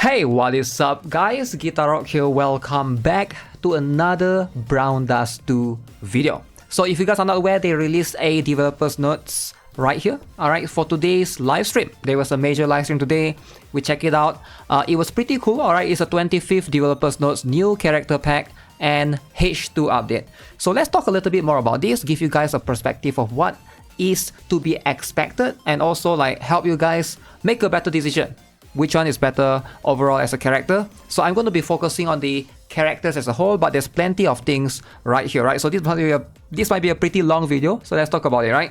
Hey, what is up guys? GuitarRock here, welcome back to another Brown Dust 2 video. So if you guys are not aware, they released a developer's notes right here. Alright, for today's live stream. There was a major live stream today. We check it out. It was pretty cool. Alright, it's a 25th developer's notes, new character pack and H2 update. So let's talk a little bit more about this, give you guys a perspective of what is to be expected and also like help you guys make a better decision. Which one is better overall as a character. So I'm going to be focusing on the characters as a whole, but there's plenty of things right here, right? So this might be a pretty long video, so let's talk about it, right?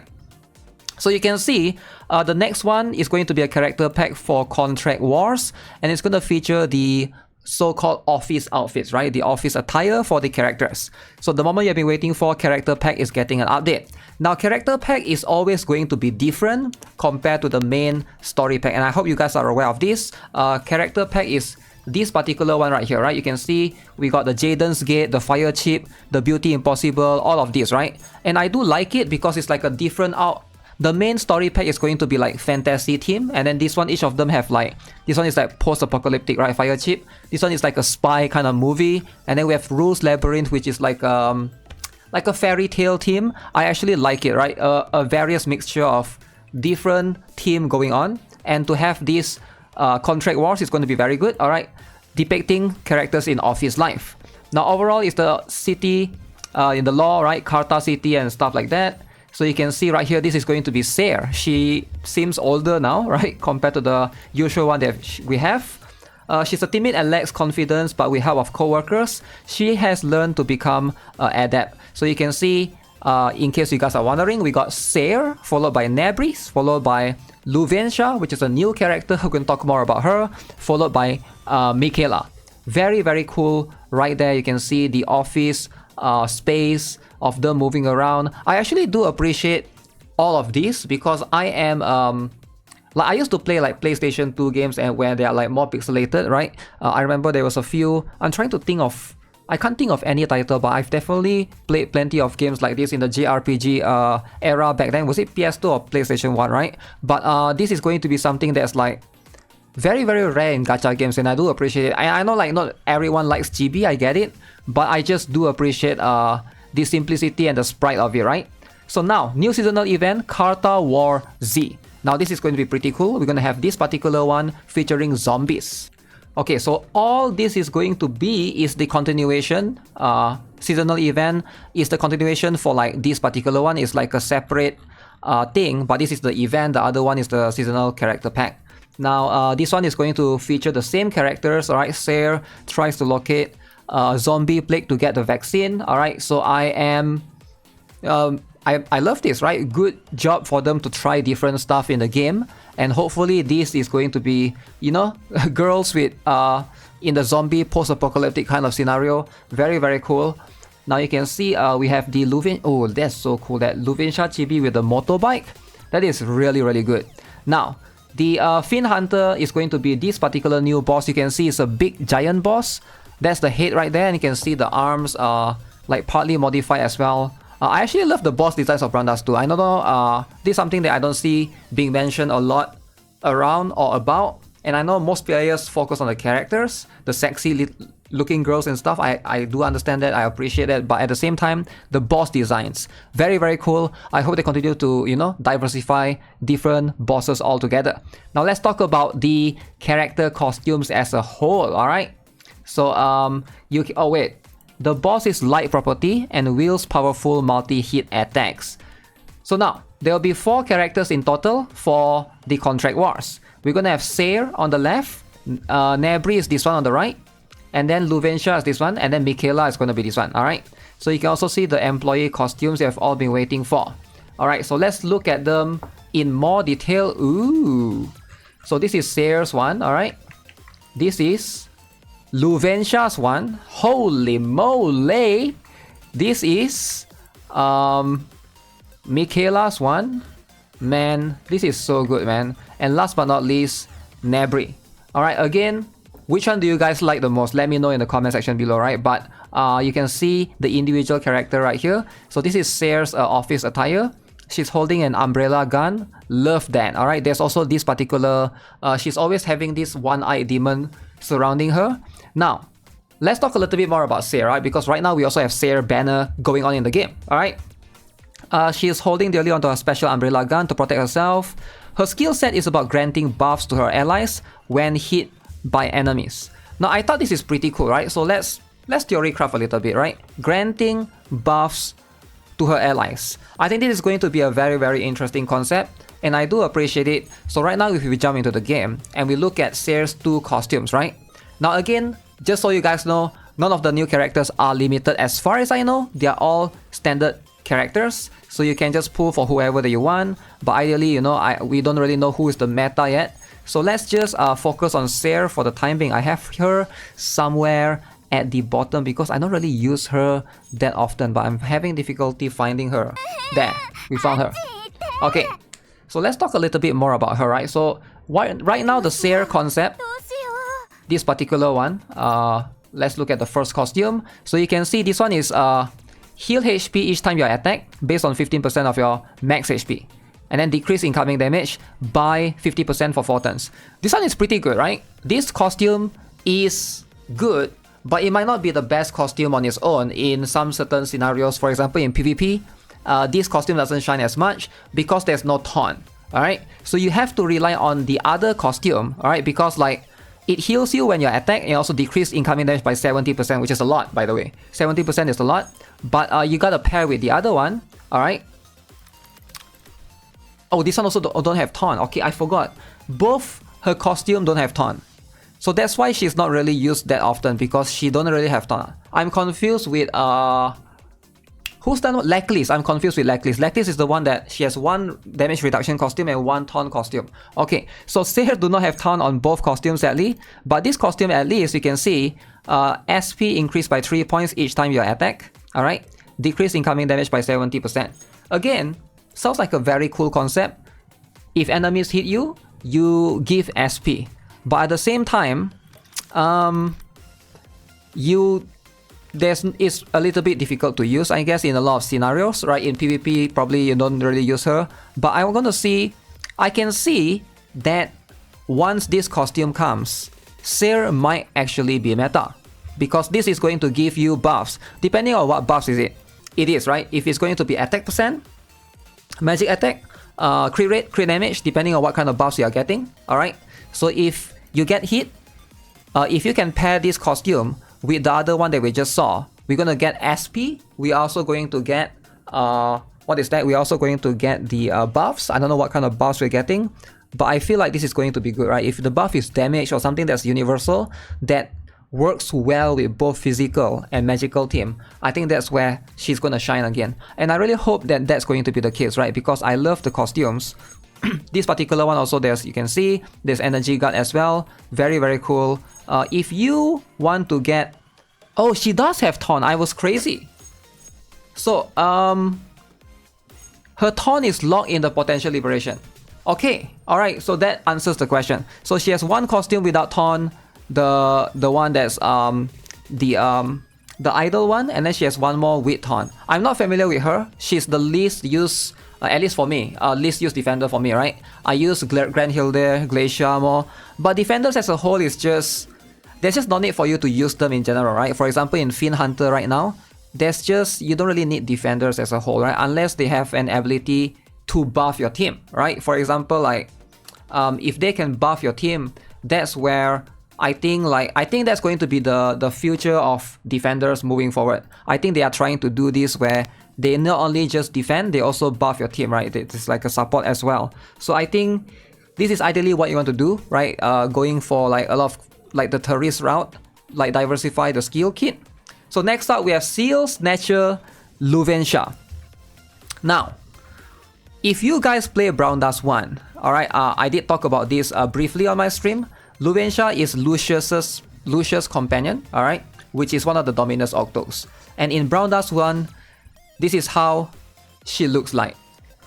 So you can see the next one is going to be a character pack for Contract Wars, and it's going to feature the so-called office outfits, right? The office attire for the characters. So the moment you've been waiting for, character pack is getting an update. Now, character pack is always going to be different compared to the main story pack, and I hope you guys are aware of this. Character pack is this particular one right here, right? You can see we got the Jaden's Gate, the Fire Chip, the Beauty Impossible, all of this, right? And I do like it because it's like a different out. The main story pack is going to be like fantasy theme, and then this one, each of them have like, this one is like post-apocalyptic, right? Fire Chip. This one is like a spy kind of movie, and then we have Rules Labyrinth, which is like a fairy tale theme. I actually like it, right? A various mixture of different theme going on, and to have this Contract Wars is going to be very good. All right, depicting characters in office life. Now overall, it's the city in the law, right? Carta City and stuff like that. So you can see right here, this is going to be Sarah. She seems older now, right? Compared to the usual one that we have. She's a timid and lacks confidence, but with help of co-workers, she has learned to become adept. So you can see, in case you guys are wondering, we got Sarah, followed by Nebris, followed by Luventia, which is a new character. Who can talk more about her, followed by Michaela. Very, very cool. Right there, you can see the office space of them moving around. I actually do appreciate all of this because I am like I used to play like PlayStation 2 games and where they are like more pixelated, right? I remember there was a few. I'm trying to think of. I can't think of any title, but I've definitely played plenty of games like this in the JRPG era back then. Was it PS2 or PlayStation 1, right? But this is going to be something that's like very, very rare in gacha games, and I do appreciate it. I know like not everyone likes GB, I get it, but I just do appreciate the simplicity and the sprite of it, right? So now, new seasonal event, Carta War Z. Now this is going to be pretty cool. We're going to have this particular one featuring zombies. Okay, so all this is going to be is the continuation. Seasonal event is the continuation for like this particular one. It's like a separate thing, but this is the event. The other one is the seasonal character pack. Now, this one is going to feature the same characters, alright? Sarah tries to locate zombie plague to get the vaccine, alright? So I am... I love this, right? Good job for them to try different stuff in the game. And hopefully this is going to be, you know, girls with... in the zombie post-apocalyptic kind of scenario. Very, very cool. Now you can see we have the Luvin... Oh, that's so cool. That Luvinsha Chibi with the motorbike. That is really, really good. Now... The Fin Hunter is going to be this particular new boss. You can see it's a big giant boss. That's the head right there, and you can see the arms are like partly modified as well. I actually love the boss designs of Brown Dust 2. I don't know, this is something that I don't see being mentioned a lot around or about. And I know most players focus on the characters, the sexy looking girls and stuff. I do understand that, I appreciate that, but at the same time, the boss designs, very, very cool. I hope they continue to, you know, diversify different bosses altogether. Now let's talk about the character costumes as a whole, alright? So, oh wait, the boss is light property and wields powerful multi-hit attacks. So now, there will be 4 characters in total for the Contract Wars. We're gonna have Sarah on the left, Nebri is this one on the right, and then Luventia is this one, and then Michaela is going to be this one, alright? So you can also see the employee costumes you have all been waiting for. Alright, so let's look at them in more detail. Ooh! So this is Sarah's one, alright? This is Luventia's one. Holy moly! This is Michaela's one. Man, this is so good, man. And last but not least, Nebri. Alright, again, which one do you guys like the most? Let me know in the comment section below, right? But you can see the individual character right here. So this is Sarah's office attire. She's holding an umbrella gun. Love that. Alright, there's also this particular... she's always having this one-eyed demon surrounding her. Now, let's talk a little bit more about Seer, right? Because right now we also have Seer banner going on in the game, alright? She is holding dearly onto her special umbrella gun to protect herself. Her skill set is about granting buffs to her allies when hit by enemies. Now, I thought this is pretty cool, right? So let's theory craft a little bit, right? Granting buffs to her allies. I think this is going to be a very, very interesting concept, and I do appreciate it. So right now, if we jump into the game and we look at Seer's 2 costumes, right? Now again, just so you guys know, none of the new characters are limited as far as I know. They are all standard characters, so you can just pull for whoever that you want. But ideally, you know, we don't really know who is the meta yet. So let's just focus on Seer for the time being. I have her somewhere at the bottom because I don't really use her that often, but I'm having difficulty finding her. There, we found her. Okay, so let's talk a little bit more about her, right? So right now, the Seer concept, this particular one, let's look at the first costume. So you can see this one is heal HP each time you attack based on 15% of your max HP. And then decrease incoming damage by 50% for 4 turns. This one is pretty good, right? This costume is good, but it might not be the best costume on its own in some certain scenarios. For example, in PvP, this costume doesn't shine as much because there's no taunt, alright? So you have to rely on the other costume, alright? Because like, it heals you when you attack and also decrease incoming damage by 70%, which is a lot, by the way. 70% is a lot, but you gotta pair with the other one, alright? Oh, this one also don't have taunt. Okay, I forgot. Both her costume don't have taunt. So that's why she's not really used that often, because she don't really have taunt. I'm confused with who's that one? Leclis. I'm confused with Leclis. Leclis is the one that she has 1 damage reduction costume and 1 taunt costume. Okay, so Seer do not have taunt on both costumes sadly, but this costume at least you can see SP increased by 3 points each time you attack. Alright, decrease incoming damage by 70%. Again, sounds like a very cool concept. If enemies hit you, you give SP. But at the same time, it's a little bit difficult to use, I guess, in a lot of scenarios, right? In PvP, probably you don't really use her. But I'm gonna see, I can see that once this costume comes, Seer might actually be meta. Because this is going to give you buffs, depending on what buffs it is, right? If it's going to be attack percent, magic attack, crit rate, crit damage, depending on what kind of buffs you are getting, alright? So if you get hit, if you can pair this costume with the other one that we just saw, we're gonna get SP. We're also going to get, what is that? We're also going to get the buffs. I don't know what kind of buffs we're getting, but I feel like this is going to be good, right? If the buff is damage or something that's universal, that works well with both physical and magical team, I think that's where she's gonna shine again. And I really hope that that's going to be the case, right? Because I love the costumes. This particular one also, you can see there's energy guard as well. Very, very cool. If you want to get, oh, she does have taunt. I was crazy. So her taunt is locked in the potential liberation. Okay, all right. So that answers the question. So she has 1 costume without taunt, the one that's the idle one, and then she has 1 more with taunt. I'm not familiar with her. She's the least used, at least for me, least used defender for me, right? I use Grand Hilde, Glacier more, but defenders as a whole is just, there's just no need for you to use them in general, right? For example, in Fiend Hunter right now, there's just, you don't really need defenders as a whole, right? Unless they have an ability to buff your team, right? For example, like if they can buff your team, that's where I think that's going to be the future of defenders moving forward. I think they are trying to do this where they not only just defend, they also buff your team, right? It's like a support as well. So I think this is ideally what you want to do, right? Going for like a lot of like the terrorist route, like diversify the skill kit. So next up we have Seal Snatcher Luventia. Now, if you guys play Brown Dust 1, alright, I did talk about this briefly on my stream. Luventia is Lucius' companion, alright, which is one of the Dominus Octos. And in Brown Dust 1, this is how she looks like.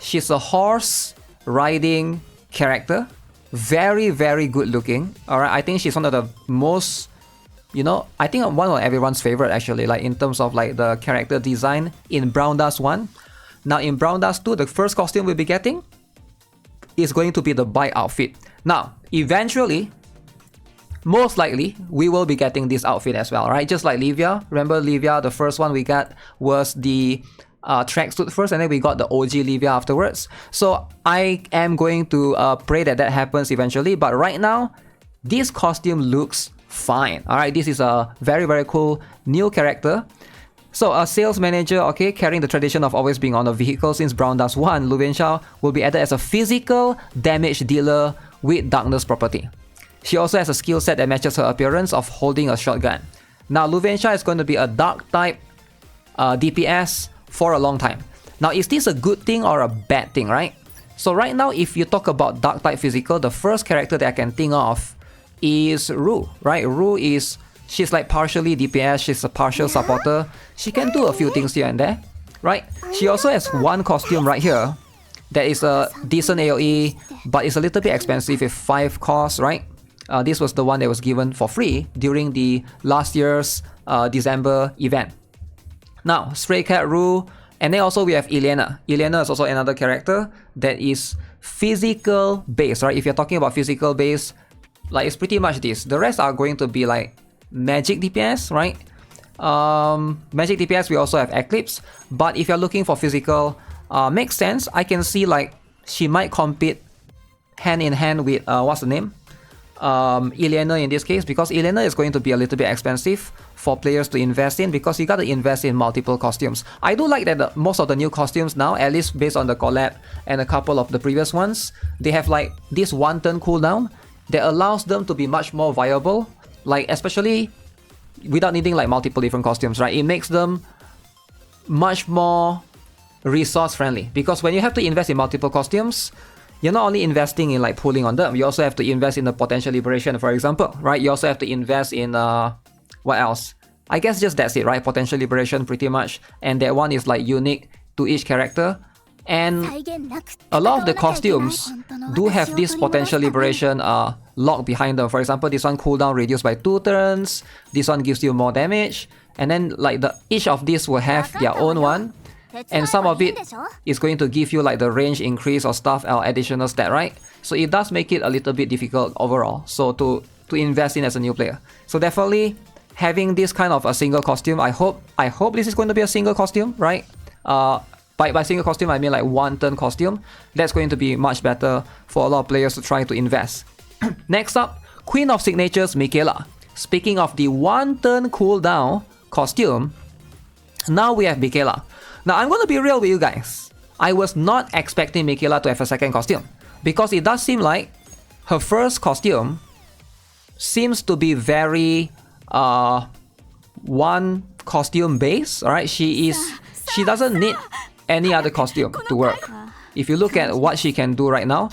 She's a horse riding character. Very, very good looking. Alright, I think she's one of the most, you know, I think one of everyone's favorite actually, like in terms of like the character design in Brown Dust 1. Now in Brown Dust 2, the first costume we'll be getting is going to be the bike outfit. Now, eventually, most likely we will be getting this outfit as well, right? Just like Livia. Remember Livia, the first one we got was the tracksuit first, and then we got the OG Livia afterwards. So I am going to pray that that happens eventually, but right now this costume looks fine. All right, this is a very, very cool new character. So a sales manager, okay, carrying the tradition of always being on a vehicle since Brown Dust 1, Luventia will be added as a physical damage dealer with Darkness property. She also has a skill set that matches her appearance of holding a shotgun. Now Luventia is going to be a dark type DPS for a long time. Now is this a good thing or a bad thing, right? So right now if you talk about dark type physical, the first character that I can think of is Ru, right? Ru is, she's like partially DPS, she's a partial supporter. She can do a few things here and there, right? She also has one costume right here that is a decent AoE, but it's a little bit expensive with 5 costs, right? This was the one that was given for free during the last year's December event. Now, Stray Cat Ru, and then also we have Elena. Elena is also another character that is physical based, right? If you're talking about physical based, like it's pretty much this. The rest are going to be like magic DPS, right? Magic DPS, we also have Eclipse, but if you're looking for physical, makes sense. I can see like she might compete hand in hand with what's the name? Elena in this case, because Elena is going to be a little bit expensive for players to invest in, because you gotta invest in multiple costumes. I do like that most of the new costumes now, at least based on the collab and a couple of the previous ones, they have like this 1 turn cooldown that allows them to be much more viable, like especially without needing like multiple different costumes, right? It makes them much more resource friendly, because when you have to invest in multiple costumes, you're not only investing in like pulling on them, you also have to invest in the potential liberation, for example, right? You also have to invest in what else? I guess just that's it, right? Potential liberation pretty much, and that one is like unique to each character. And a lot of the costumes do have this potential liberation lock behind them. For example, this one cooldown reduced by 2 turns, this one gives you more damage, and then like each of these will have their own one, and some of it is going to give you like the range increase or stuff or additional stat, right? So it does make it a little bit difficult overall, so to invest in as a new player. So definitely having this kind of a single costume, I hope this is going to be a single costume, right? By single costume, I mean like 1 turn costume. That's going to be much better for a lot of players to try to invest. Next up, Queen of Signatures, Michaela. Speaking of the 1 turn cooldown costume, now we have Michaela. Now I'm going to be real with you guys. I was not expecting Michaela to have a second costume, because it does seem like her first costume seems to be very one costume base, alright? She doesn't need any other costume to work. If you look at what she can do right now,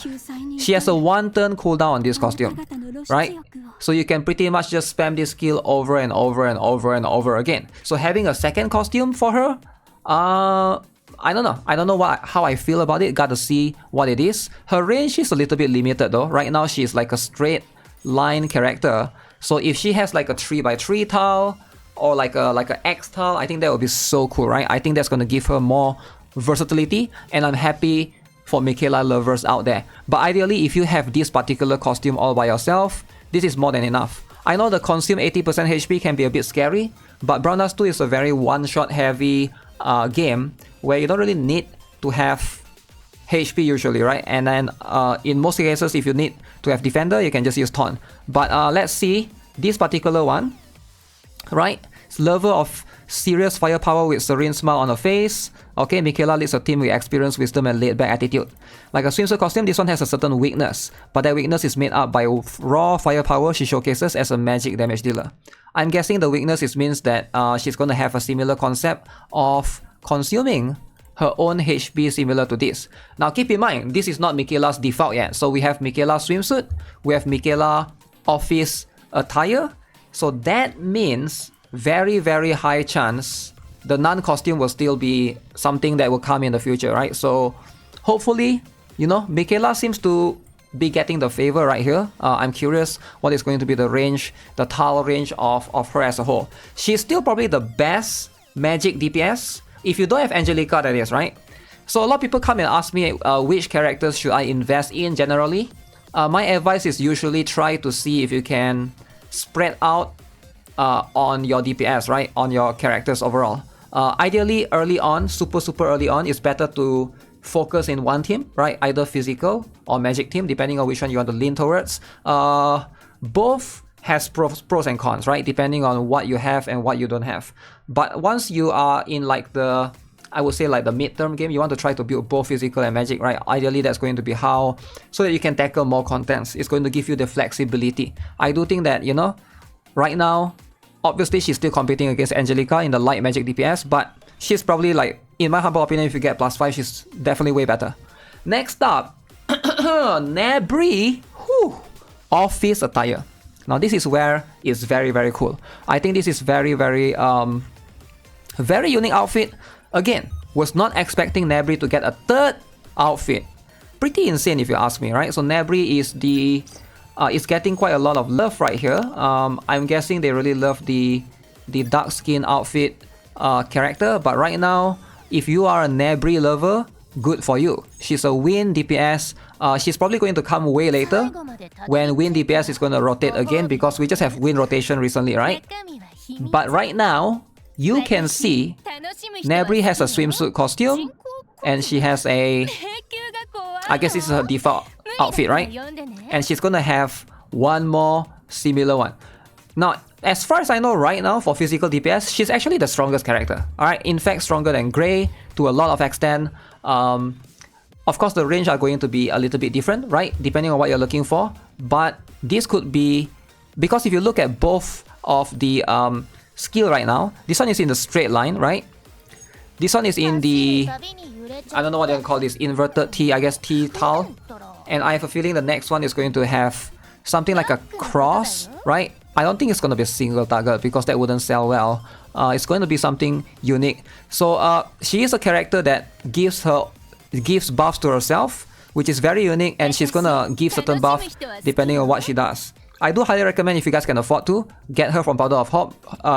she has a 1 turn cooldown on this costume, right? So you can pretty much just spam this skill over and over and over and over again. So having a second costume for her, I don't know how I feel about it. Gotta see what it is. Her range is a little bit limited though. Right now she's like a straight line character. So if she has like a 3x3 tile or like a X tile, I think that would be so cool, right? I think that's gonna give her more versatility, and I'm happy for Michaela lovers out there. But ideally, if you have this particular costume all by yourself, this is more than enough. I know the consume 80% HP can be a bit scary, but Brown Dust 2 is a very one-shot heavy game where you don't really need to have HP usually, right? And then in most cases, if you need to have defender, you can just use taunt. But let's see this particular one, right? It's lover of serious firepower with serene smile on her face. Okay, Michaela leads a team with experience, wisdom, and laid-back attitude. Like a swimsuit costume, this one has a certain weakness, but that weakness is made up by raw firepower she showcases as a magic damage dealer. I'm guessing the weakness means that she's going to have a similar concept of consuming her own HP similar to this. Now keep in mind, this is not Michaela's default yet. So we have Michaela swimsuit, we have Michaela office attire. So that means very, very high chance the non-costume will still be something that will come in the future, right? So hopefully, you know, Michaela seems to be getting the favor right here. I'm curious what is going to be the range, the tile range of her as a whole. She's still probably the best magic DPS, if you don't have Angelica, that is, right? So a lot of people come and ask me which characters should I invest in generally. My advice is usually try to see if you can spread out on your DPS, right? On your characters overall. Ideally, early on, super early on, it's better to focus in one team, right? Either physical or magic team, depending on which one you want to lean towards. Both has pros and cons, right? Depending on what you have and what you don't have. But once you are in like the, I would say like the mid-term game, you want to try to build both physical and magic, right? Ideally, that's going to be how, so that you can tackle more contents. It's going to give you the flexibility. I do think that, you know, right now, obviously she's still competing against Angelica in the light magic DPS, but she's probably like, in my humble opinion, if you get +5, she's definitely way better. Next up, Nebri, office attire. Now this is where it's very cool. I think this is very unique outfit. Again, was not expecting Nebri to get a third outfit. Pretty insane if you ask me, right? So Nebri is the is getting quite a lot of love right here. I'm guessing they really love the dark skin outfit character, but right now, if you are a Nebri lover, good for you. She's a Wind DPS. She's probably going to come way later when Wind DPS is going to rotate again, because we just have Wind rotation recently, right? But right now, you can see Nebri has a swimsuit costume, and she has a, I guess this is her default outfit, right? And she's gonna have one more similar one. Now, as far as I know right now, for physical DPS, she's actually the strongest character. Alright, in fact, stronger than Grey to a lot of extent. Of course, the range are going to be a little bit different, right? Depending on what you're looking for. But this could be, because if you look at both of the skill right now, this one is in the straight line, right? This one is in the, I don't know what they call this, inverted T, I guess T tile. And I have a feeling the next one is going to have something like a cross, right? I don't think it's going to be a single target, because that wouldn't sell well. It's going to be something unique. So she is a character that gives buffs to herself, which is very unique, and she's gonna give certain buff depending on what she does. I do highly recommend, if you guys can afford to, get her from Powder of Hope,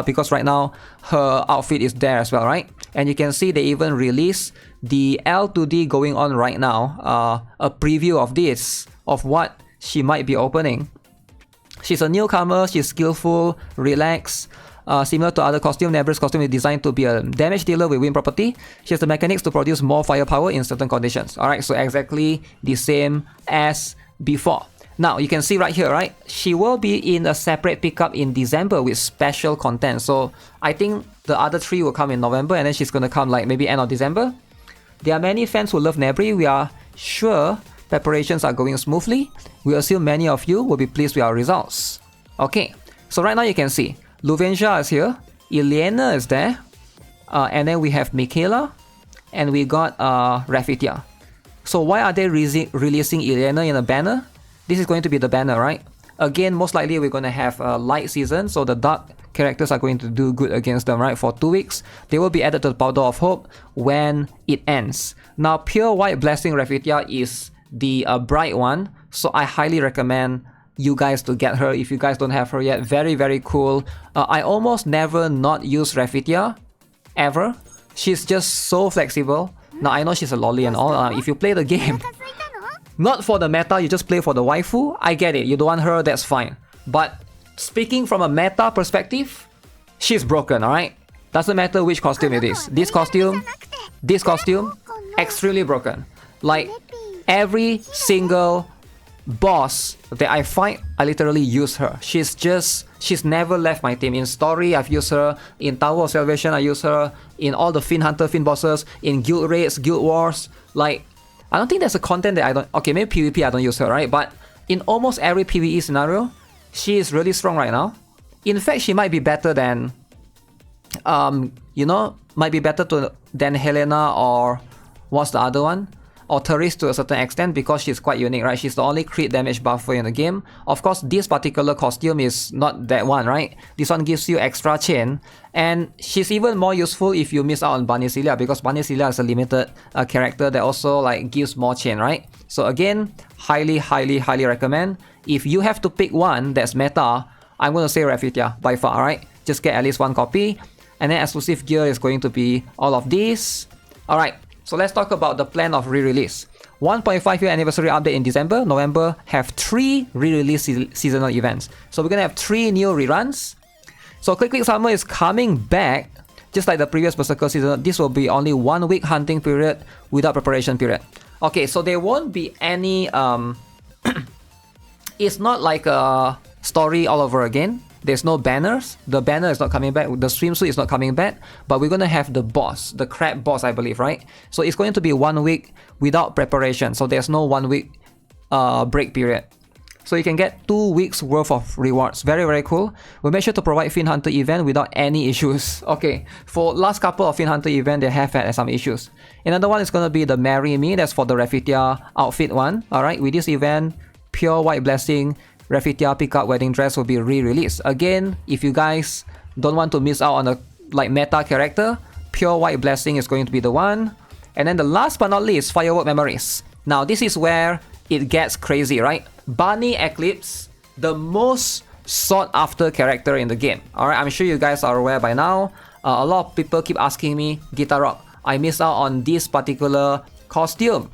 because right now her outfit is there as well, right? And you can see they even release the L2D going on right now, a preview of this, of what she might be opening. She's a newcomer, she's skillful, relaxed. Similar to other costume, Nebri's costume is designed to be a damage dealer with wind property. She has the mechanics to produce more firepower in certain conditions. Alright, so exactly the same as before. Now, you can see right here, right? She will be in a separate pickup in December with special content. So, I think the other three will come in November, and then she's gonna come like maybe end of December. There are many fans who love Nebri. We are sure preparations are going smoothly. We assume many of you will be pleased with our results. Okay, so right now you can see Luvenja is here, Lena is there, and then we have Michaela, and we got Rafitia. So why are they releasing Lena in a banner? This is going to be the banner, right? Again, most likely we're going to have a light season, so the dark characters are going to do good against them, right? For 2 weeks, they will be added to the Powder of Hope when it ends. Now, Pure White Blessing Rafitia is the bright one, so I highly recommend you guys to get her if you guys don't have her yet. Very cool. I almost never not use Rafitia ever. She's just so flexible. Now I know she's a lolly and all. If you play the game not for the meta, you just play for the waifu, I get it. You don't want her, that's fine. But speaking from a meta perspective, she's broken, alright? Doesn't matter which costume it is. This costume, extremely broken. Like every single boss that I fight, I literally use her. She's never left my team. In story, I've used her. In Tower of Salvation, I use her. In all the Fin Hunter, Fin bosses. In guild raids, guild wars. Like, I don't think there's a content that I don't... Okay, maybe PvP I don't use her, right? But in almost every PvE scenario, she is really strong right now. In fact, she might be better than... might be better than Helena, or... What's the other one? Or Therese to a certain extent, because she's quite unique, right? She's the only crit damage buffer in the game. Of course, this particular costume is not that one, right? This one gives you extra chain, and she's even more useful if you miss out on Banisilia, because Banisilia is a limited character that also like gives more chain, right? So again, highly recommend. If you have to pick one that's meta, I'm going to say Rafitia by far, alright? Just get at least one copy, and then exclusive gear is going to be all of these. Alright. So let's talk about the plan of re-release. 1.5 year anniversary update in December. November have 3 re-release seasonal events. So we're gonna have 3 new reruns. So Click Click Summer is coming back. Just like the previous Berserker season, this will be only 1 week hunting period without preparation period. Okay, so there won't be any it's not like a story all over again. There's no banners. The banner is not coming back. The swimsuit is not coming back. But we're gonna have the boss, the crab boss, I believe, right? So it's going to be 1 week without preparation. So there's no 1 week break period. So you can get 2 weeks worth of rewards. Very, very cool. We'll make sure to provide Fin Hunter event without any issues. Okay, for last couple of Fin Hunter event, they have had some issues. Another one is going to be the Marry Me. That's for the Raffetia outfit one. Alright, with this event, Pure White Blessing, Raffetia Pickup Wedding Dress will be re-released. Again, if you guys don't want to miss out on a meta character, Pure White Blessing is going to be the one. And then the last but not least, Firework Memories. Now, this is where it gets crazy, right? Bunny Eclipse, the most sought after character in the game. Alright, I'm sure you guys are aware by now. A lot of people keep asking me, GuitarRock, I missed out on this particular costume.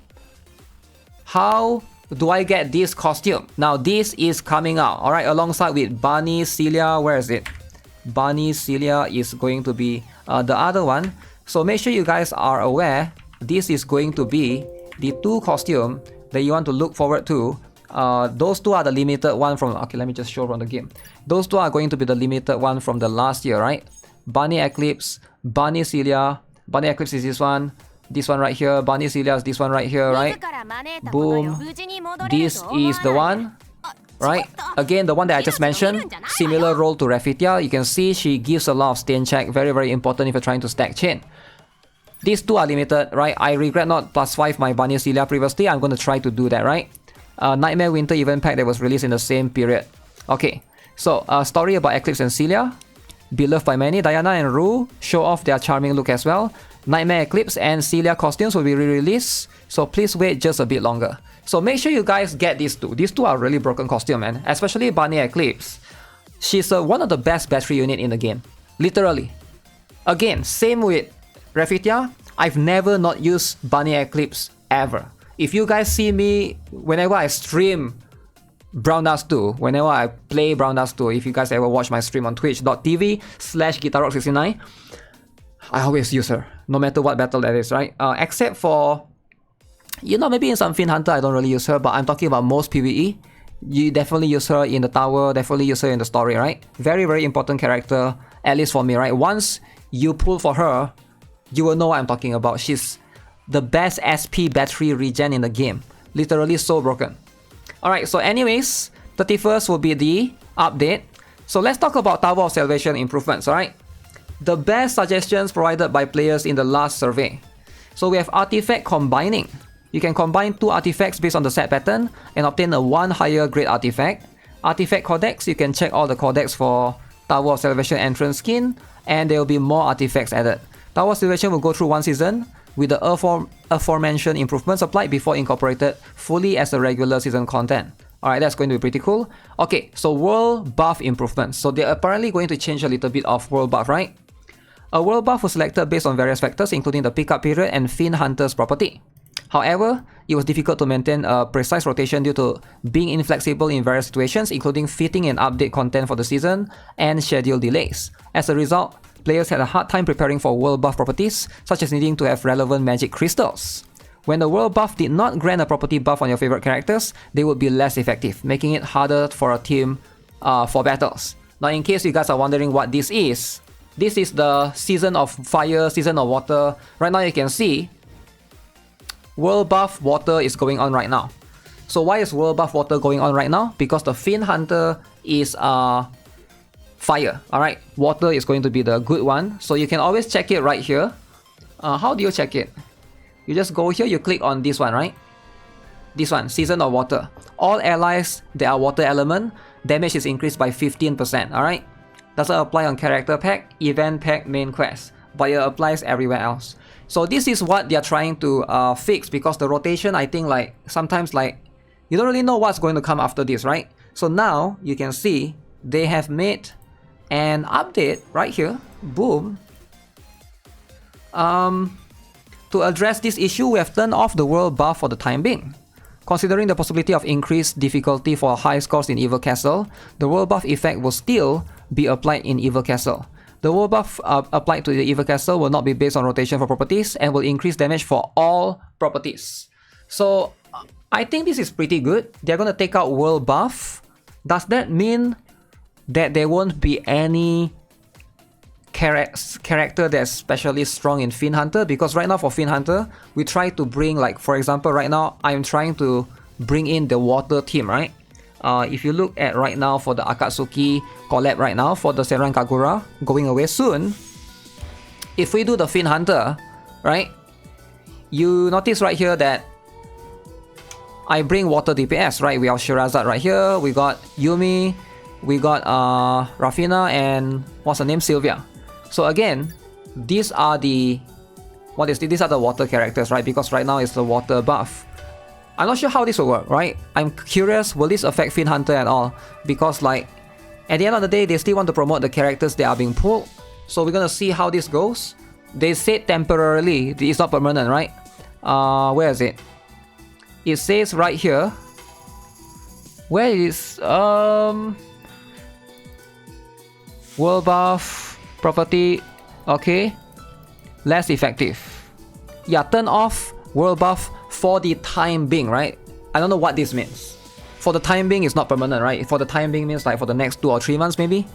How do I get this costume? Now, this is coming out, alright, alongside with Bunny Celia. Where is it? Bunny Celia is going to be the other one. So make sure you guys are aware, this is going to be the 2 costumes that you want to look forward to. Those 2 are the limited one from, okay, let me just show from the game. Those 2 are going to be the limited one from the last year, right? Bunny Eclipse, Bunny Celia. Bunny Eclipse is this one right here. Bunny Celia is this one right here, right? Boom. This is the one, right? Again, the one that I just mentioned, similar role to Raffetia. You can see she gives a lot of stain check. Very, very important if you're trying to stack chain. These 2 are limited, right? I regret not +5 my Bunny Celia previously. I'm going to try to do that, right? Nightmare Winter event pack that was released in the same period. Okay, so story about Eclipse and Celia. Beloved by many, Diana and Rue show off their charming look as well. Nightmare Eclipse and Celia costumes will be re-released, so please wait just a bit longer. So make sure you guys get these 2. These 2 are really broken costume, man. Especially Bunny Eclipse. She's one of the best battery unit in the game. Literally. Again, same with Raffetia. I've never not used Bunny Eclipse ever. If you guys see me, whenever I stream Brown Dust 2, whenever I play Brown Dust 2, if you guys ever watch my stream on twitch.tv/GuitarRock69, I always use her, no matter what battle that is, right? Except for, you know, maybe in some Fin Hunter I don't really use her, but I'm talking about most PvE. You definitely use her in the tower, definitely use her in the story, right? Very, very important character, at least for me, right? Once you pull for her, you will know what I'm talking about. She's the best SP battery regen in the game. Literally so broken. Alright, so anyways, 31st will be the update. So let's talk about Tower of Salvation improvements, alright? The best suggestions provided by players in the last survey. So we have artifact combining. You can combine 2 artifacts based on the set pattern and obtain a 1 higher grade artifact. Artifact codex, you can check all the codex for Tower of Salvation entrance skin, and there will be more artifacts added. Tower of Salvation will go through 1 season, with the aforementioned improvements applied before incorporated fully as a regular season content. Alright, that's going to be pretty cool. Okay, so world buff improvements. So they're apparently going to change a little bit of world buff, right? A world buff was selected based on various factors, including the pickup period and Fin Hunter's property. However, it was difficult to maintain a precise rotation due to being inflexible in various situations, including fitting and update content for the season and schedule delays. As a result, players had a hard time preparing for world buff properties, such as needing to have relevant magic crystals. When the world buff did not grant a property buff on your favorite characters, they would be less effective, making it harder for a team for battles. Now, in case you guys are wondering what this is the Season of Fire, Season of Water. Right now you can see world buff water is going on right now. So why is world buff water going on right now? Because the Fin Hunter is fire, alright? Water is going to be the good one. So you can always check it right here. How do you check it? You just go here, you click on this one, right? This one, Season of Water. All allies that are water element, damage is increased by 15%, alright? Doesn't apply on character pack, event pack, main quest, but it applies everywhere else. So this is what they're trying to fix, because the rotation, I think, like, sometimes, like, you don't really know what's going to come after this, right? So now, you can see, they have made an update right here. Boom. To address this issue, we have turned off the world buff for the time being. Considering the possibility of increased difficulty for high scores in Evil Castle, the world buff effect will still be applied in Evil Castle. The world buff applied to the Evil Castle will not be based on rotation for properties and will increase damage for all properties. So I think this is pretty good. They're going to take out world buff. Does that mean that there won't be any character that's especially strong in Fiend Hunter? Because right now for Fiend Hunter, we try to bring, like, for example, right now I'm trying to bring in the water team, right? If you look at right now for the Akatsuki collab right now for the Senran Kagura going away soon, if we do the Fiend Hunter, right, you notice right here that I bring water DPS, right? We have Shirazad right here, we got Yumi, we got Rafina, and what's her name? Sylvia. So again, these are the these are the water characters, right? Because right now it's the water buff. I'm not sure how this will work, right? I'm curious, will this affect Fiend Hunter at all? Because, like, at the end of the day, they still want to promote the characters that are being pulled. So we're gonna see how this goes. They said temporarily, it's not permanent, right? Where is it? It says right here. Where is world buff property? Okay, less effective. Yeah, turn off world buff for the time being, right? I don't know what this means. For the time being, it's not permanent, right? For the time being means like for the next 2 or 3 months maybe,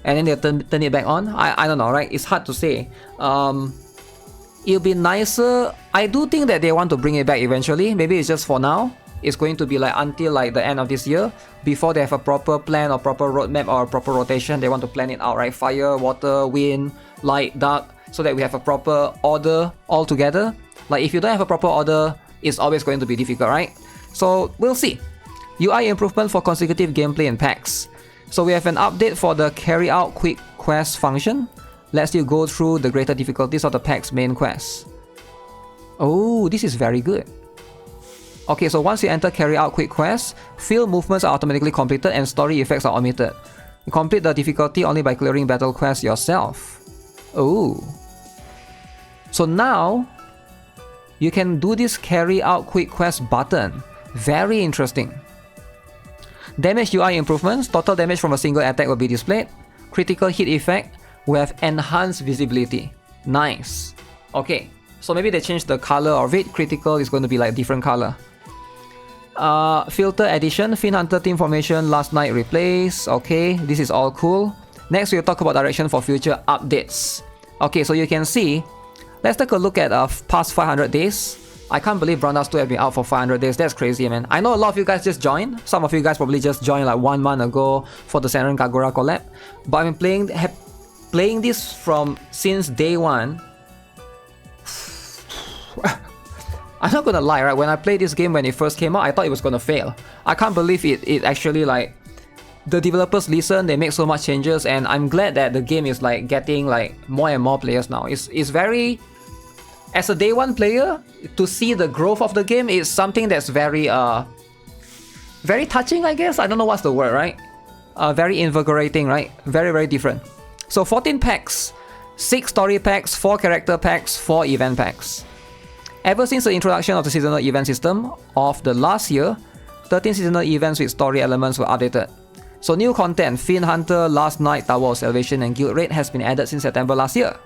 and then they'll turn it back on. I don't know, right? It's hard to say. It'll be nicer. I do think that they want to bring it back eventually. Maybe it's just for now. It's going to be like until like the end of this year, before they have a proper plan or proper roadmap or a proper rotation. They want to plan it out, right? Fire, water, wind, light, dark, so that we have a proper order all together. Like if you don't have a proper order, it's always going to be difficult, right? So we'll see. UI improvement for consecutive gameplay in packs. So we have an update for the carry out quick quest function. Lets you go through the greater difficulties of the pack's main quest. Oh, this is very good. Okay, so once you enter carry out quick quests, field movements are automatically completed and story effects are omitted. You complete the difficulty only by clearing battle quests yourself. Oh. So now, you can do this carry out quick quest button. Very interesting. Damage UI improvements. Total damage from a single attack will be displayed. Critical hit effect will have enhanced visibility. Nice. Okay, so maybe they changed the color of it. Critical is going to be like different color. Filter addition. Fiend Hunter team formation last night replaced. Okay, this is all cool. Next, we'll talk about direction for future updates. Okay, so you can see. Let's take a look at past 500 days. I can't believe Brown Dust 2 have been out for 500 days. That's crazy, man. I know a lot of you guys just joined. Some of you guys probably just joined like 1 month ago for the Senran Kagura collab. But I've been playing this since day 1. I'm not gonna lie, right? When I played this game when it first came out, I thought it was gonna fail. I can't believe it actually, like, the developers listen, they make so much changes, and I'm glad that the game is like getting like more and more players now. It's very, as a day 1 player, to see the growth of the game is something that's very very touching, I guess. I don't know what's the word, right? Very invigorating, right? Very, very different. So 14 packs, 6 story packs, 4 character packs, 4 event packs. Ever since the introduction of the seasonal event system of the last year, 13 seasonal events with story elements were updated. So new content, Fiend Hunter, Last Night, Tower of Salvation, and Guild Raid has been added since September last year.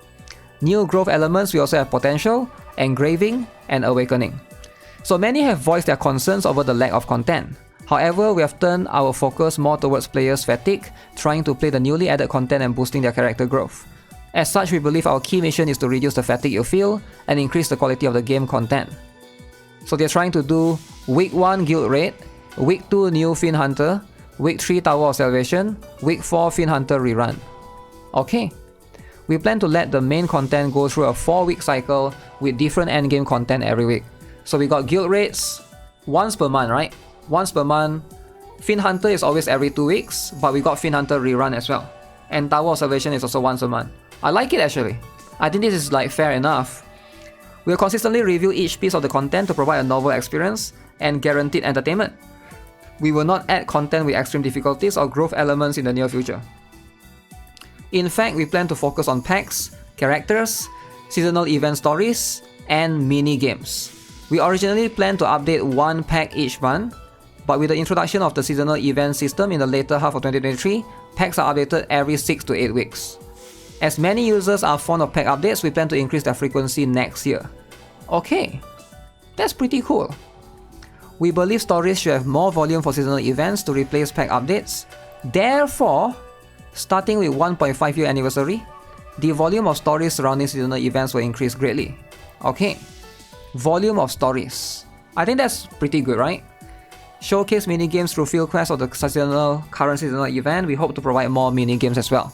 New growth elements, we also have Potential, Engraving, and Awakening. So many have voiced their concerns over the lack of content. However, we have turned our focus more towards players' fatigue, trying to play the newly added content and boosting their character growth. As such, we believe our key mission is to reduce the fatigue you feel and increase the quality of the game content. So they're trying to do Week 1 Guild Raid, Week 2 New Fiend Hunter, Week 3 Tower of Salvation, Week 4 Fiend Hunter Rerun. Okay. We plan to let the main content go through a 4-week cycle with different endgame content every week. So we got Guild Raids once per month, right? Once per month. Fiend Hunter is always every 2 weeks, but we got Fiend Hunter Rerun as well. And Tower of Salvation is also once a month. I like it actually. I think this is like fair enough. We'll consistently review each piece of the content to provide a novel experience and guaranteed entertainment. We will not add content with extreme difficulties or growth elements in the near future. In fact, we plan to focus on packs, characters, seasonal event stories, and mini games. We originally planned to update one pack each month, but with the introduction of the seasonal event system in the later half of 2023, packs are updated every 6 to 8 weeks. As many users are fond of pack updates, we plan to increase their frequency next year. Okay, that's pretty cool. We believe stories should have more volume for seasonal events to replace pack updates. Therefore, starting with 1.5 year anniversary, the volume of stories surrounding seasonal events will increase greatly. Okay, volume of stories. I think that's pretty good, right? Showcase minigames through field quests of the current seasonal event. We hope to provide more minigames as well.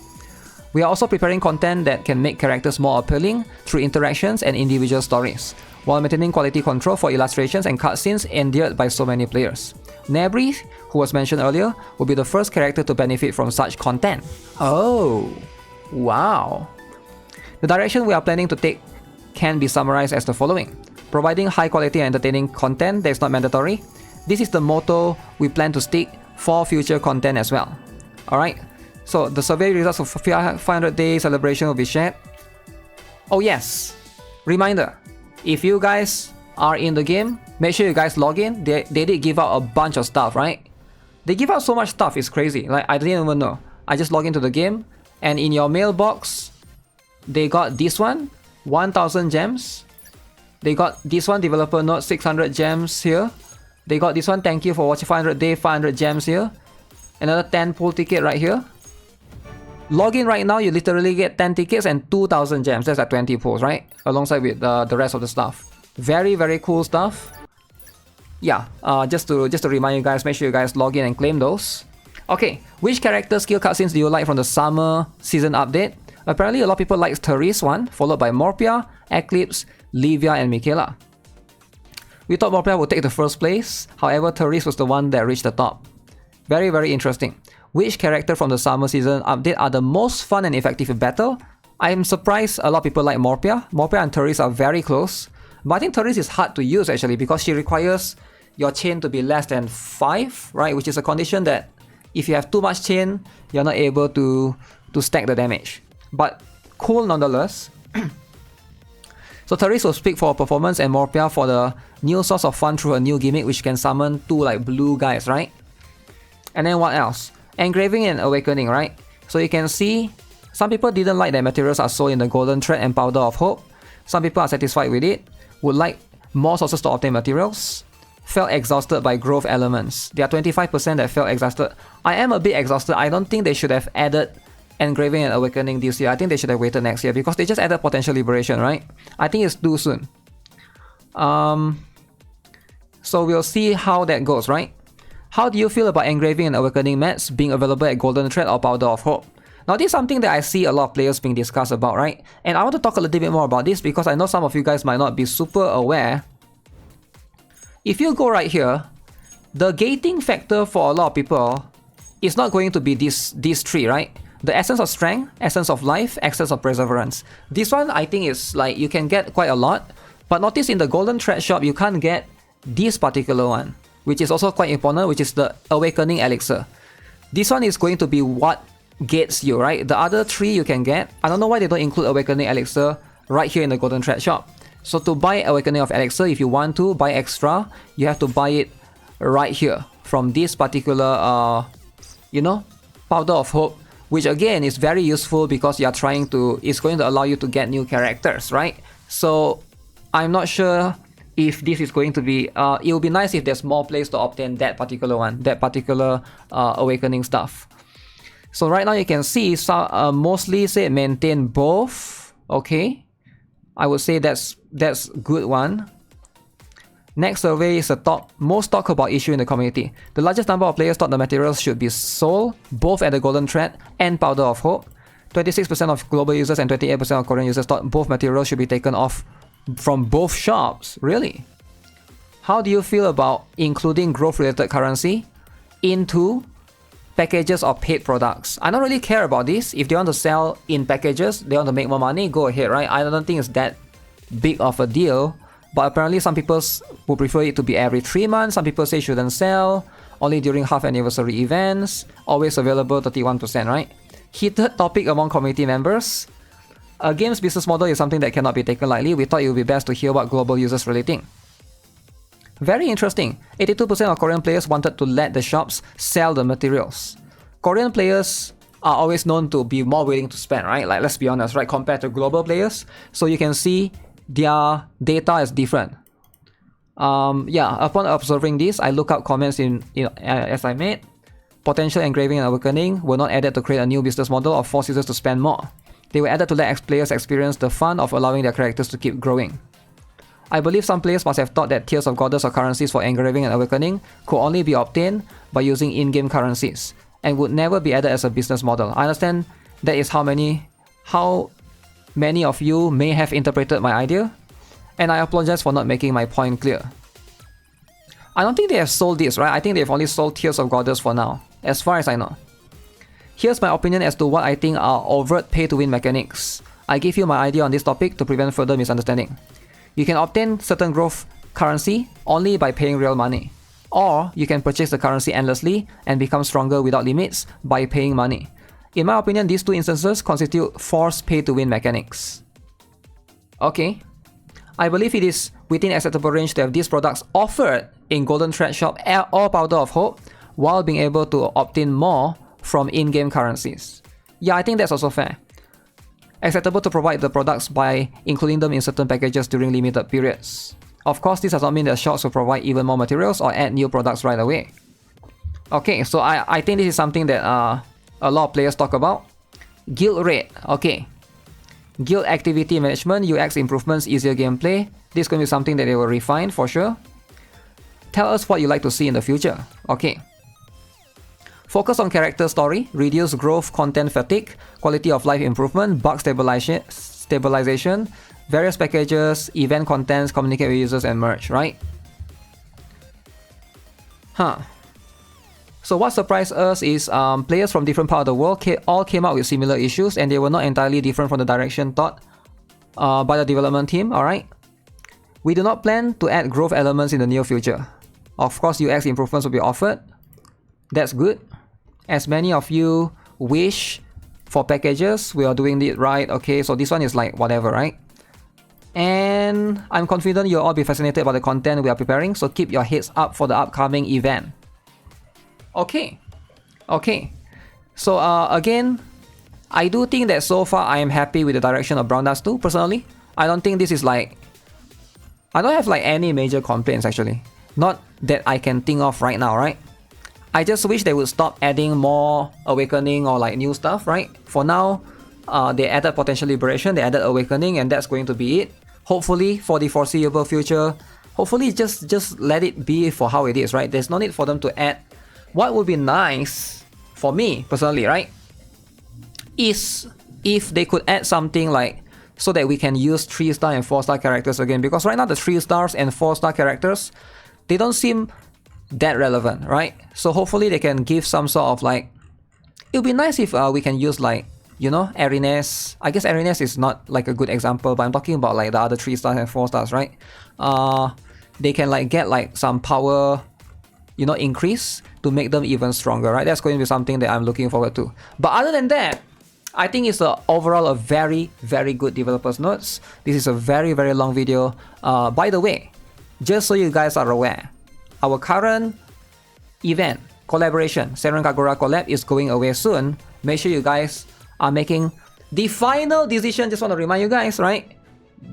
We are also preparing content that can make characters more appealing through interactions and individual stories, while maintaining quality control for illustrations and cutscenes endeared by so many players. Nebri, who was mentioned earlier, will be the first character to benefit from such content. Oh, wow. The direction we are planning to take can be summarized as the following. Providing high quality and entertaining content that is not mandatory. This is the motto we plan to stick for future content as well. Alright, so the survey results of 500 day celebration will be shared. Oh yes, reminder, if you guys are in the game, make sure you guys log in. They did give out a bunch of stuff, right? They give out so much stuff, it's crazy. Like, I didn't even know. I just log into the game, and in your mailbox, they got this one, 1000 gems. They got this one, developer note, 600 gems here. They got this one, thank you for watching 500 day, 500 gems here. Another 10 pool ticket right here. Log in right now, you literally get 10 tickets and 2000 gems. That's like 20 pools, right? Alongside with the rest of the stuff. Very, very cool stuff. Yeah, just to remind you guys, make sure you guys log in and claim those. Okay, which character skill cutscenes do you like from the summer season update? Apparently, a lot of people like Therese one, followed by Morpia, Eclipse, Livia, and Michaela. We thought Morpia would take the first place, however, Therese was the one that reached the top. Very, very interesting. Which character from the summer season update are the most fun and effective in battle? I am surprised a lot of people like Morpia. Morpia and Therese are very close. But I think Therese is hard to use actually because she requires your chain to be less than 5, right? Which is a condition that if you have too much chain, you're not able to stack the damage. But cool nonetheless. So Therese will speak for her performance and Morpia for the new source of fun through a new gimmick which can summon 2 like blue guys, right? And then what else? Engraving and Awakening, right? So you can see some people didn't like that materials are sold in the Golden Thread and Powder of Hope. Some people are satisfied with it, would like more sources to obtain materials. Felt exhausted by growth elements. There are 25% that felt exhausted. I am a bit exhausted. I don't think they should have added Engraving and Awakening this year. I think they should have waited next year because they just added Potential Liberation, right? I think it's too soon. So we'll see how that goes, right? How do you feel about Engraving and Awakening mats being available at Golden Thread or Powder of Hope? Now this is something that I see a lot of players being discussed about, right? And I want to talk a little bit more about this because I know some of you guys might not be super aware. If you go right here, the gating factor for a lot of people is not going to be these 3, right? The Essence of Strength, Essence of Life, Essence of Perseverance. This one I think is like you can get quite a lot. But notice in the Golden Thread shop, you can't get this particular one, which is also quite important, which is the Awakening Elixir. This one is going to be what gates you, right? The other 3 you can get. I don't know why they don't include Awakening Elixir right here in the Golden Thread shop. So to buy Awakening of Elixir, if you want to buy extra, you have to buy it right here from this particular, Powder of Hope, which again is very useful because it's going to allow you to get new characters, right? So I'm not sure if this is going to be, it would be nice if there's more place to obtain that particular one, that particular Awakening stuff. So right now you can see, mostly say maintain both, okay? I would say that's good one. Next survey is the most talked about issue in the community. The largest number of players thought the materials should be sold both at the Golden Thread and Powder of Hope. 26% of global users and 28% of Korean users thought both materials should be taken off from both shops. Really? How do you feel about including growth-related currency into packages or paid products? I don't really care about this. If they want to sell in packages, they want to make more money, go ahead, right? I don't think it's that big of a deal. But apparently some people would prefer it to be every 3 months. Some people say shouldn't sell, only during half anniversary events, always available 31%, right? Heated topic among community members. A game's business model is something that cannot be taken lightly. We thought it would be best to hear what global users really think. Very interesting. 82% of Korean players wanted to let the shops sell the materials. Korean players are always known to be more willing to spend, right? Like, let's be honest, right? Compared to global players. So you can see their data is different. Yeah, upon observing this, I look up comments as I made. Potential engraving and awakening were not added to create a new business model or force users to spend more. They were added to let players experience the fun of allowing their characters to keep growing. I believe some players must have thought that tiers of goddess or currencies for engraving and awakening could only be obtained by using in-game currencies and would never be added as a business model. I understand that is how many of you may have interpreted my idea, and I apologize for not making my point clear. I don't think they have sold this, right? I think they've only sold tiers of goddess for now, as far as I know. Here's my opinion as to what I think are overt pay-to-win mechanics. I give you my idea on this topic to prevent further misunderstanding. You can obtain certain growth currency only by paying real money. Or you can purchase the currency endlessly and become stronger without limits by paying money. In my opinion, these two instances constitute forced pay-to-win mechanics. Okay. I believe it is within acceptable range to have these products offered in Golden Thread Shop or Powder of Hope while being able to obtain more from in-game currencies. Yeah, I think that's also fair. Acceptable to provide the products by including them in certain packages during limited periods. Of course, this does not mean that shops will provide even more materials or add new products right away. Okay, so I think this is something that a lot of players talk about. Guild rate. Okay. Guild activity management, UX improvements, easier gameplay. This is going to be something that they will refine for sure. Tell us what you like to see in the future. Okay. Focus on character story, reduce growth content fatigue, quality of life improvement, bug stabilization, various packages, event contents, communicate with users, and merge, right? So what surprised us is players from different parts of the world all came out with similar issues, and they were not entirely different from the direction thought by the development team, alright? We do not plan to add growth elements in the near future. Of course, UX improvements will be offered. That's good. As many of you wish for packages, we are doing it right. Okay, so this one is like whatever, right? And I'm confident you'll all be fascinated by the content we are preparing, so keep your heads up for the upcoming event. Okay. So again, I do think that so far I am happy with the direction of Brown Dust 2, personally. I don't think this is like... I don't have like any major complaints actually. Not that I can think of right now, right? I just wish they would stop adding more Awakening or like new stuff, right? For now, they added Potential Liberation, they added Awakening, and that's going to be it. Hopefully, for the foreseeable future, hopefully just let it be for how it is, right? There's no need for them to add. What would be nice, for me personally, right? Is if they could add something like, so that we can use 3-star and 4-star characters again. Because right now the 3-stars and 4-star characters, they don't seem that relevant, right? So hopefully they can give some sort of like... It would be nice if we can use like, you know, Arenes. I guess Arenes is not like a good example, but I'm talking about like the other 3-stars and 4-stars, right? They can like get like some power, you know, increase to make them even stronger, right? That's going to be something that I'm looking forward to. But other than that, I think it's overall a very, very good developer's notes. This is a very, very long video. By the way, just so you guys are aware, our current event, collaboration, Senran Kagura collab is going away soon. Make sure you guys are making the final decision. Just want to remind you guys, right?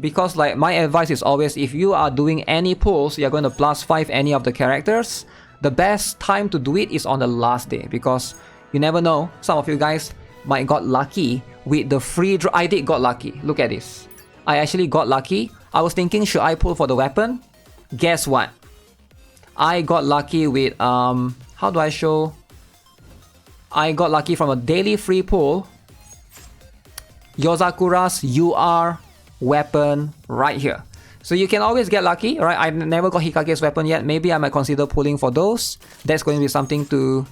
Because like my advice is always, if you are doing any pulls, you're going to +5 any of the characters, the best time to do it is on the last day, because you never know, some of you guys might got lucky with the free draw. I did got lucky. Look at this. I actually got lucky. I was thinking, should I pull for the weapon? Guess what? I got lucky with how do I show? I got lucky from a daily free pull. Yozakura's UR weapon right here. So you can always get lucky, right? I never got Hikage's weapon yet. Maybe I might consider pulling for those. That's going to be something to...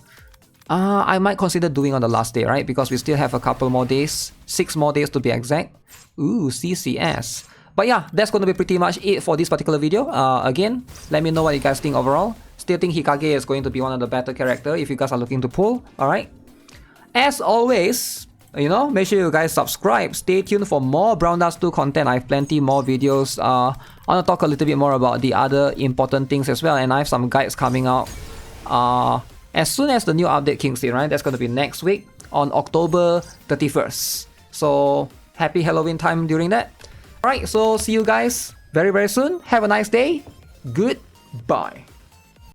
I might consider doing on the last day, right? Because we still have a couple more days. 6 more days to be exact. Ooh, CCS. But yeah, that's going to be pretty much it for this particular video. Again, let me know what you guys think overall. Still think Hikage is going to be one of the better characters if you guys are looking to pull, alright? As always, you know, make sure you guys subscribe. Stay tuned for more Brown Dust 2 content. I have plenty more videos. I want to talk a little bit more about the other important things as well, and I have some guides coming out as soon as the new update kicks in, right? That's going to be next week on October 31st. So happy Halloween time during that. Alright, so see you guys very soon. Have a nice day. Goodbye.